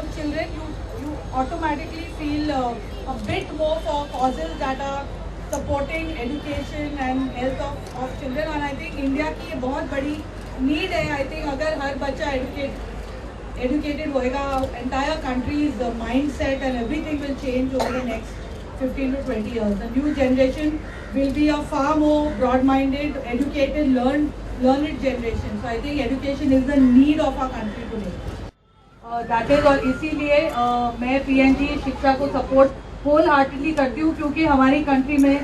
of children, you automatically feel a bit more for causes that are supporting education and health of children. And I think India की ये बहुत बड़ी need है. I think अगर हर बच्चा educated होएगा, entire country's mindset and everything will change over the next 15 to 20 years. The new generation will be a far more broad-minded, educated, learned generation. So I think education is the need of our country today. That is, और इसीलिए मैं PNG शिक्षा को support whole heartedly करती हूँ, क्योंकि हमारी country में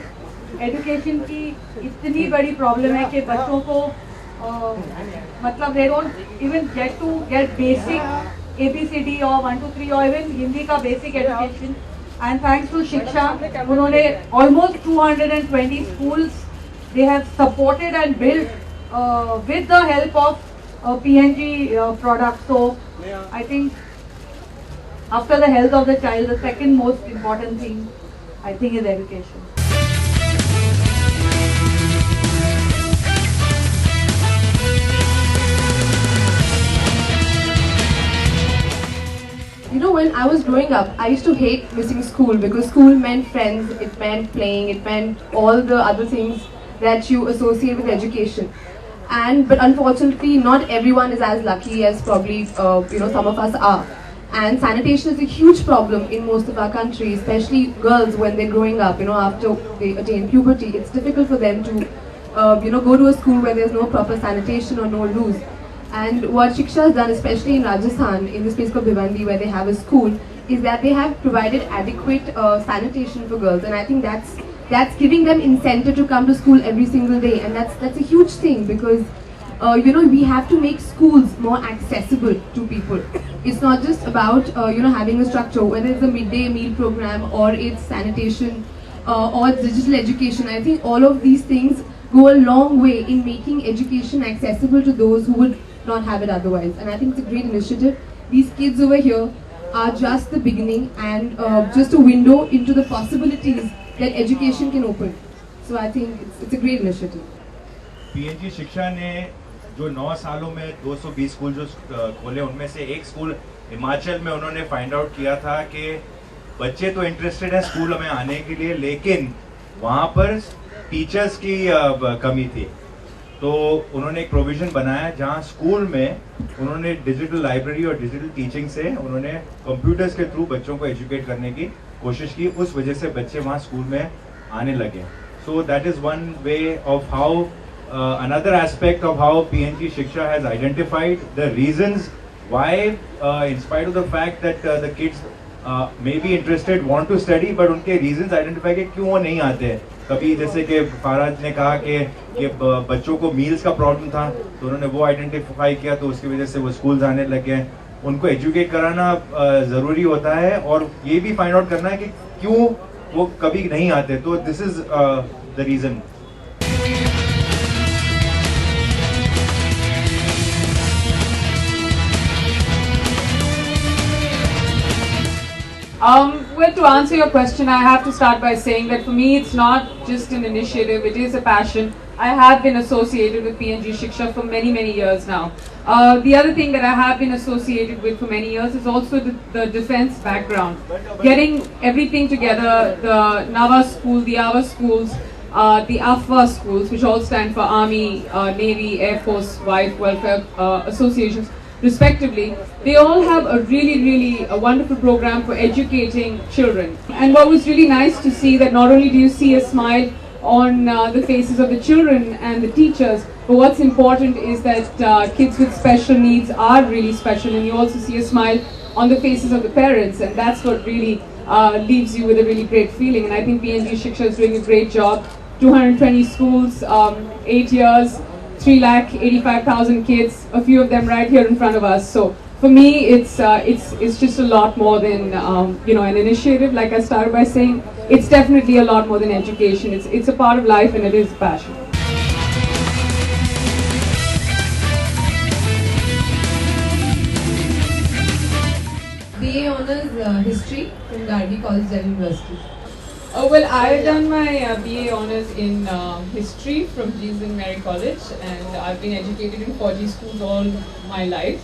एजुकेशन की इतनी बड़ी प्रॉब्लम है कि बच्चों को मतलब they don't even get basic ABCD or 1 2 3 or even Hindi का basic education. And thanks to शिक्षा, उन्होंने almost 220 schools they have supported and built with the help of PNG products. So I think after the health of the child, the second most important thing I think is education. You know, when I was growing up, I used to hate missing school because school meant friends, it meant playing, it meant all the other things that you associate with education. But unfortunately, not everyone is as lucky as probably some of us are. And sanitation is a huge problem in most of our country, especially girls when they're growing up. After they attain puberty, it's difficult for them to go to a school where there's no proper sanitation or no loos. And what Shiksha has done, especially in Rajasthan, in this place called Bhiwandi, where they have a school, is that they have provided adequate sanitation for girls, and I think that's giving them incentive to come to school every single day, and that's a huge thing because we have to make schools more accessible to people. It's not just about having a structure, whether it's a midday meal program or it's sanitation or it's digital education. I think all of these things go a long way in making education accessible to those who would not have it otherwise, and I think it's a great initiative. These kids over here are just the beginning and just a window into the possibilities that education can open. So I think it's a great initiative. PNG शिक्षा ने जो 9 सालों में 220 school जो खोले, उनमें से एक स्कूल हिमाचल में उन्होंने फाइंड आउट किया था कि बच्चे तो इंटरेस्टेड हैं स्कूल में आने के लिए, लेकिन वहाँ पर टीचर्स की कमी थी. तो उन्होंने एक प्रोविजन बनाया जहाँ स्कूल में उन्होंने डिजिटल लाइब्रेरी और डिजिटल टीचिंग से उन्होंने कंप्यूटर्स के थ्रू बच्चों को एजुकेट करने की कोशिश की. उस वजह से बच्चे वहाँ स्कूल में आने लगे. So that is one way of how another aspect of how PNG Shiksha has identified the reasons why, in spite of the fact that the kids may be interested, want to study, but उनके reasons identify कि क्यों वो नहीं आते. कभी जैसे कि फाराज ने कहा कि बच्चों को मील्स का प्रॉब्लम था, तो उन्होंने वो आइडेंटिफाई किया, तो उसकी वजह से वो स्कूल जाने लगे. उनको एजुकेट कराना ज़रूरी होता है और ये भी फाइंड आउट करना है कि क्यों वो कभी नहीं आते. तो this is the reason. Well, to answer your question, I have to start by saying that for me, it's not just an initiative, it is a passion. I have been associated with PNG Shiksha for many, many years now. The other thing that I have been associated with for many years is also the defense background. Getting everything together, the Nava school, the Ava schools, the AFWA schools, which all stand for Army, Navy, Air Force, Wife Welfare Associations, respectively, they all have a really a wonderful program for educating children. And what was really nice to see that not only do you see a smile on the faces of the children and the teachers, but what's important is that kids with special needs are really special, and you also see a smile on the faces of the parents, and that's what really leaves you with a really great feeling. And I think PNG Shiksha is doing a great job. 220 schools, 8 years, 3,85,000 kids, a few of them right here in front of us. So for me, it's just a lot more than an initiative. Like I started by saying, it's definitely a lot more than education. It's a part of life, and it is a passion. BA Honours History from Gargi College, Delhi University. Well, I've done my BA Honours in History from Jesus and Mary College, and I've been educated in 40 schools all my life.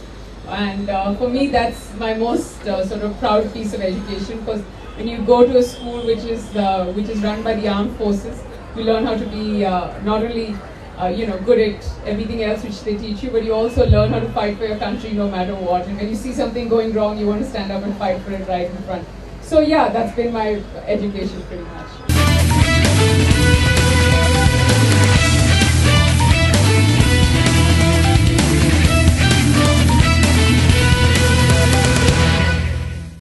And for me, that's my most sort of proud piece of education, because when you go to a school which is run by the armed forces, you learn how to be not only good at everything else which they teach you, but you also learn how to fight for your country no matter what. And when you see something going wrong, you want to stand up and fight for it right in front. So yeah, that's been my education pretty much.